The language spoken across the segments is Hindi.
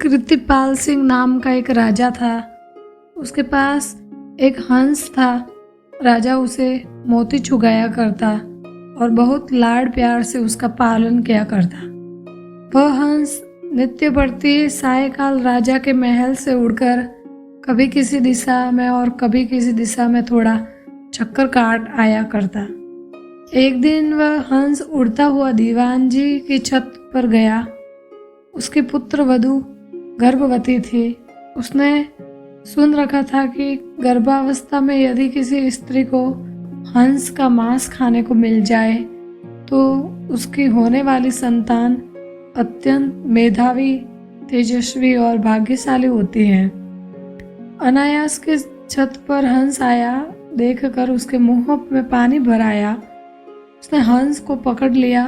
कृतिपाल सिंह नाम का एक राजा था। उसके पास एक हंस था। राजा उसे मोती चुगाया करता और बहुत लाड प्यार से उसका पालन किया करता। वह हंस नित्य बढ़ती सायकाल राजा के महल से उड़कर कभी किसी दिशा में और कभी किसी दिशा में थोड़ा चक्कर काट आया करता। एक दिन वह हंस उड़ता हुआ दीवान जी की छत पर गया। उसकी पुत्र वधू गर्भवती थी। उसने सुन रखा था कि गर्भावस्था में यदि किसी स्त्री को हंस का मांस खाने को मिल जाए तो उसकी होने वाली संतान अत्यंत मेधावी, तेजस्वी और भाग्यशाली होती है। अनायास के छत पर हंस आया देखकर उसके मुंह में पानी भर आया। उसने हंस को पकड़ लिया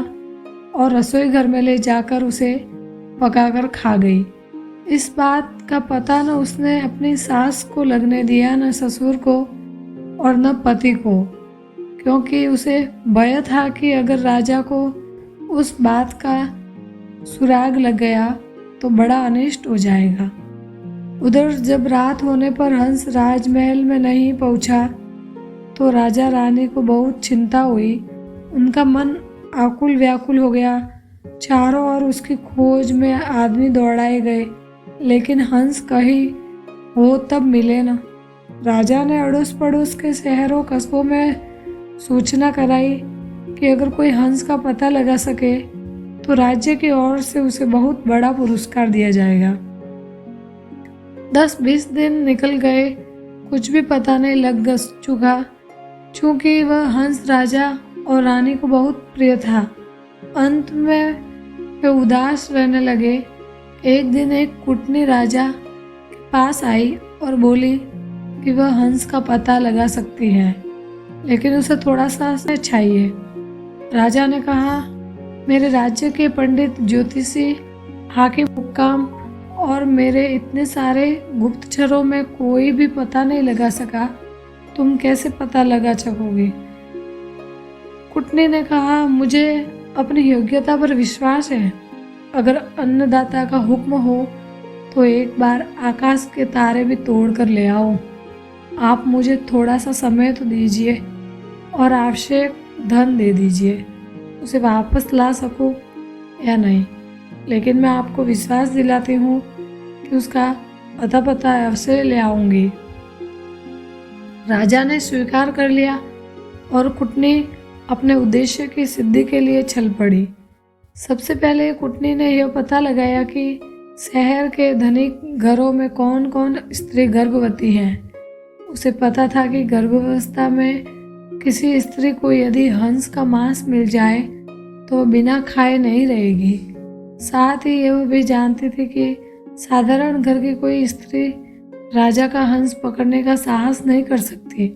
और रसोई घर में ले जाकर उसे पकाकर खा गई। इस बात का पता न उसने अपनी सास को लगने दिया, न ससुर को और न पति को, क्योंकि उसे भय था कि अगर राजा को उस बात का सुराग लग गया तो बड़ा अनिष्ट हो जाएगा। उधर जब रात होने पर हंस राजमहल में नहीं पहुंचा तो राजा रानी को बहुत चिंता हुई। उनका मन आकुल व्याकुल हो गया। चारों ओर उसकी खोज में आदमी दौड़ाए गए, लेकिन हंस कहीं हो तब मिले न। राजा ने अड़ोस पड़ोस के शहरों कस्बों में सूचना कराई कि अगर कोई हंस का पता लगा सके तो राज्य की ओर से उसे बहुत बड़ा पुरस्कार दिया जाएगा। 10-20 दिन निकल गए, कुछ भी पता नहीं लग चुका। चूंकि वह हंस राजा और रानी को बहुत प्रिय था। अंत में वे उदास रहने लगे। एक दिन एक कुटनी राजा के पास आई और बोली कि वह हंस का पता लगा सकती है, लेकिन उसे थोड़ा सा समय चाहिए। राजा ने कहा, मेरे राज्य के पंडित, ज्योतिषी, हाकिम, हुक्काम और मेरे इतने सारे गुप्तचरों में कोई भी पता नहीं लगा सका, तुम कैसे पता लगा सकोगे? कुटनी ने कहा, मुझे अपनी योग्यता पर विश्वास है। अगर अन्नदाता का हुक्म हो तो एक बार आकाश के तारे भी तोड़ कर ले आओ। आप मुझे थोड़ा सा समय तो दीजिए और आवश्यक धन दे दीजिए, उसे वापस ला सकूं या नहीं, लेकिन मैं आपको विश्वास दिलाती हूँ कि उसका अता पता अवश्य ले आऊंगी। राजा ने स्वीकार कर लिया और कुटनी अपने उद्देश्य की सिद्धि के लिए चल पड़ी। सबसे पहले कुटनी ने यह पता लगाया कि शहर के धनिक घरों में कौन कौन स्त्री गर्भवती हैं। उसे पता था कि गर्भावस्था में किसी स्त्री को यदि हंस का मांस मिल जाए तो बिना खाए नहीं रहेगी। साथ ही यह भी जानती थी कि साधारण घर की कोई स्त्री राजा का हंस पकड़ने का साहस नहीं कर सकती।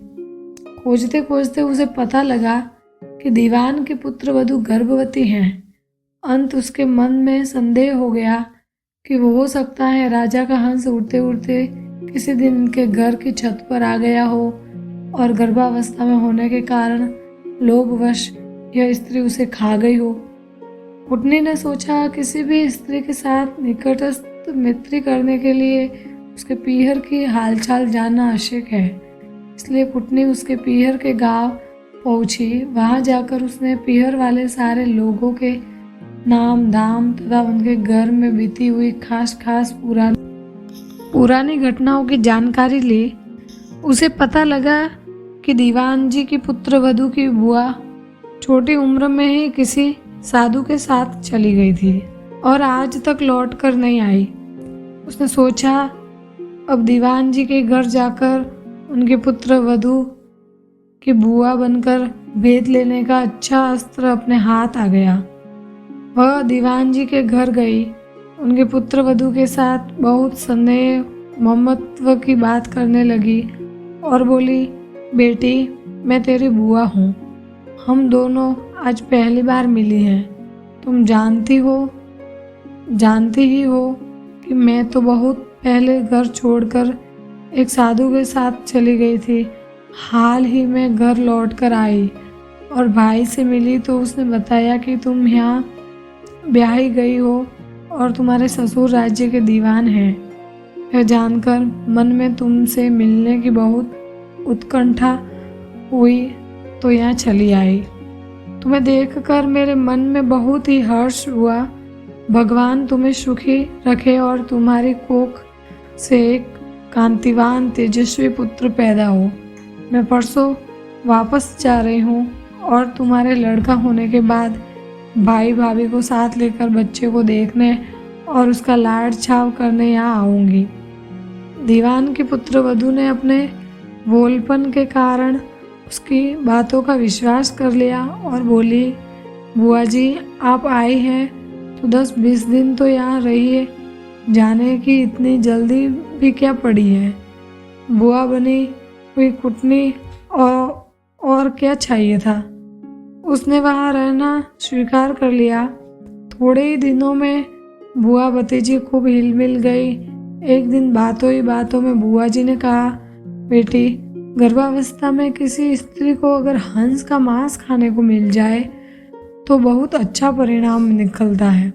खोजते खोजते उसे पता लगा कि दीवान के पुत्र वधू गर्भवती हैं। अंत उसके मन में संदेह हो गया कि वो हो सकता है राजा का हंस उड़ते उड़ते किसी दिन इनके घर की छत पर आ गया हो और गर्भावस्था में होने के कारण लोभवश यह स्त्री उसे खा गई हो। कुटनी ने सोचा, किसी भी स्त्री के साथ निकटस्थ मैत्री करने के लिए उसके पीहर की हालचाल जानना आवश्यक है। इसलिए कुटनी उसके पीहर के गांव पहुंची। वहां जाकर उसने पीहर वाले सारे लोगों के नाम दाम तथा उनके घर में बीती हुई खास पुरानी घटनाओं की जानकारी ली। उसे पता लगा कि दीवान जी की पुत्र वधू की बुआ छोटी उम्र में ही किसी साधु के साथ चली गई थी और आज तक लौट कर नहीं आई। उसने सोचा, अब दीवान जी के घर जाकर उनके पुत्र वधू की बुआ बनकर भेद लेने का अच्छा अस्त्र अपने हाथ आ गया। वह दीवान जी के घर गई। उनके पुत्र वधू के साथ बहुत स्नेह ममत्व की बात करने लगी और बोली, बेटी, मैं तेरी बुआ हूँ। हम दोनों आज पहली बार मिली हैं। तुम जानती ही हो कि मैं तो बहुत पहले घर छोड़कर एक साधु के साथ चली गई थी। हाल ही में घर लौट कर आई और भाई से मिली तो उसने बताया कि तुम यहाँ ब्याही गई हो और तुम्हारे ससुर राज्य के दीवान हैं। यह जानकर मन में तुमसे मिलने की बहुत उत्कंठा हुई तो यहाँ चली आई। तुम्हें देखकर मेरे मन में बहुत ही हर्ष हुआ। भगवान तुम्हें सुखी रखे और तुम्हारी कोख से एक कांतिवान तेजस्वी पुत्र पैदा हो। मैं परसों वापस जा रही हूँ और तुम्हारे लड़का होने के बाद भाई भाभी को साथ लेकर बच्चे को देखने और उसका लाड़ छाव करने यहाँ आऊँगी। दीवान की पुत्र वधू ने अपने भोलपन के कारण उसकी बातों का विश्वास कर लिया और बोली, बुआ जी आप आई हैं तो 10-20 दिन तो यहाँ रहिए, जाने की इतनी जल्दी भी क्या पड़ी है। बुआ बनी हुई कुटनी और क्या चाहिए था। उसने वहाँ रहना स्वीकार कर लिया। थोड़े ही दिनों में बुआ भतीजी खूब हिलमिल गई। एक दिन बातों में बुआ जी ने कहा, बेटी गर्भावस्था में किसी स्त्री को अगर हंस का मांस खाने को मिल जाए तो बहुत अच्छा परिणाम निकलता है।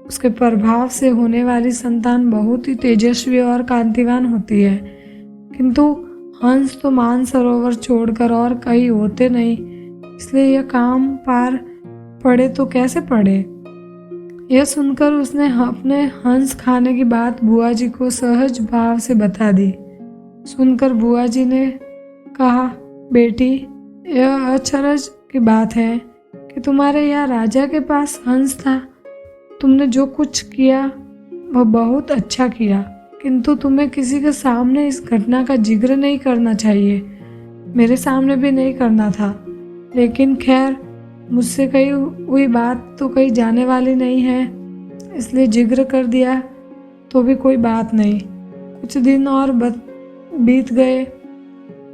उसके प्रभाव से होने वाली संतान बहुत ही तेजस्वी और कांतिवान होती है। किंतु हंस तो मानसरोवर छोड़कर और कहीं होते नहीं, इसलिए यह काम पार पड़े तो कैसे पड़े। यह सुनकर उसने अपने हंस खाने की बात बुआ जी को सहज भाव से बता दी। सुनकर बुआ जी ने कहा, बेटी यह अचरज की बात है कि तुम्हारे यहाँ राजा के पास हंस था। तुमने जो कुछ किया वह बहुत अच्छा किया, किंतु तुम्हें किसी के सामने इस घटना का जिक्र नहीं करना चाहिए। मेरे सामने भी नहीं करना था, लेकिन खैर मुझसे कही हुई बात तो कहीं जाने वाली नहीं है, इसलिए जिक्र कर दिया तो भी कोई बात नहीं। कुछ दिन और बीत गए,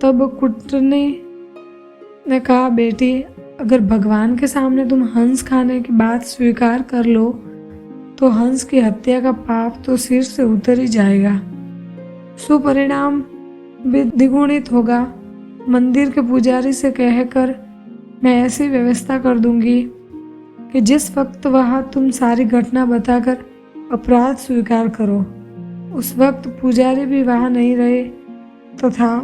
तब कुटनी ने कहा, बेटी अगर भगवान के सामने तुम हंस खाने की बात स्वीकार कर लो तो हंस की हत्या का पाप तो सिर से उतर ही जाएगा, सुपरिणाम भी द्विगुणित होगा। मंदिर के पुजारी से कहकर मैं ऐसी व्यवस्था कर दूंगी कि जिस वक्त वह तुम सारी घटना बताकर अपराध स्वीकार करो, उस वक्त पुजारी भी वहाँ नहीं रहे तथा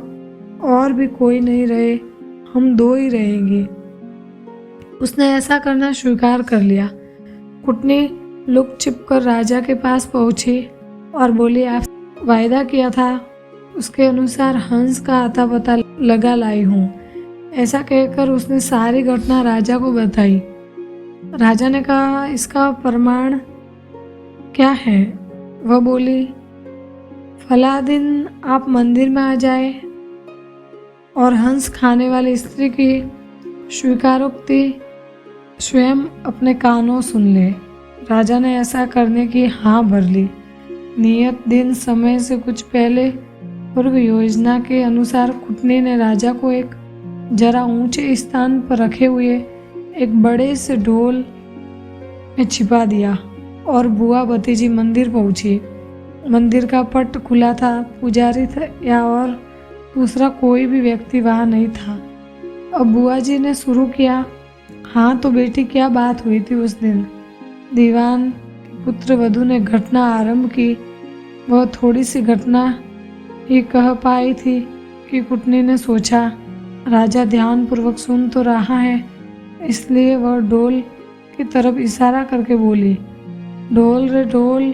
और भी कोई नहीं रहे, हम दो ही रहेंगे। उसने ऐसा करना स्वीकार कर लिया। कुटनी लुक छिप कर राजा के पास पहुंची और बोली, आप वायदा किया था उसके अनुसार हंस का आता पता लगा लाई हूँ। ऐसा कहकर उसने सारी घटना राजा को बताई। राजा ने कहा, इसका प्रमाण क्या है। वह बोली, फला दिन आप मंदिर में आ जाए और हंस खाने वाली स्त्री की स्वीकारोक्ति स्वयं अपने कानों सुन ले। राजा ने ऐसा करने की हाँ भर ली। नियत दिन समय से कुछ पहले पूर्व योजना के अनुसार कुटनी ने राजा को एक जरा ऊंचे स्थान पर रखे हुए एक बड़े से ढोल में छिपा दिया और बुआ भतीजी मंदिर पहुंची। मंदिर का पट खुला था, पुजारी था या और दूसरा कोई भी व्यक्ति वहाँ नहीं था। अब बुआ जी ने शुरू किया, हाँ तो बेटी क्या बात हुई थी उस दिन। दीवान के पुत्र वधू ने घटना आरंभ की। वह थोड़ी सी घटना ही कह पाई थी कि कुटनी ने सोचा, राजा ध्यानपूर्वक सुन तो रहा है, इसलिए वह ढोल की तरफ इशारा करके बोली, ढोल रे ढोल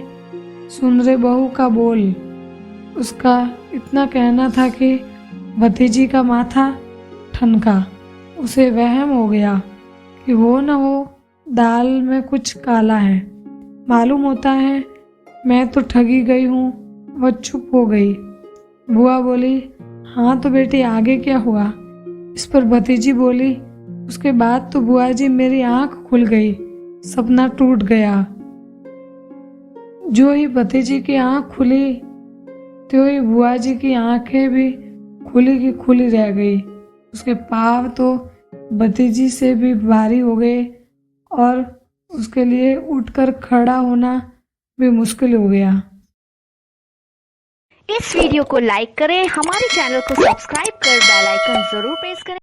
सुन रे बहू का बोल। उसका इतना कहना था कि भतीजी का माथा ठनका। उसे वहम हो गया कि वो न हो दाल में कुछ काला है। मालूम होता है मैं तो ठगी गई हूँ। वह चुप हो गई। बुआ बोली, हाँ तो बेटी आगे क्या हुआ। इस पर भतीजी बोली, उसके बाद तो बुआ जी मेरी आंख खुल गई, सपना टूट गया। जो ही भतीजी की आंख खुली तो ही बुआ जी की आंखें भी खुली की खुली रह गई। उसके पाँव तो भतीजी से भी भारी हो गए और उसके लिए उठकर खड़ा होना भी मुश्किल हो गया। इस वीडियो को लाइक करें, हमारे चैनल को सब्सक्राइब कर बेल आइकन जरूर प्रेस करें।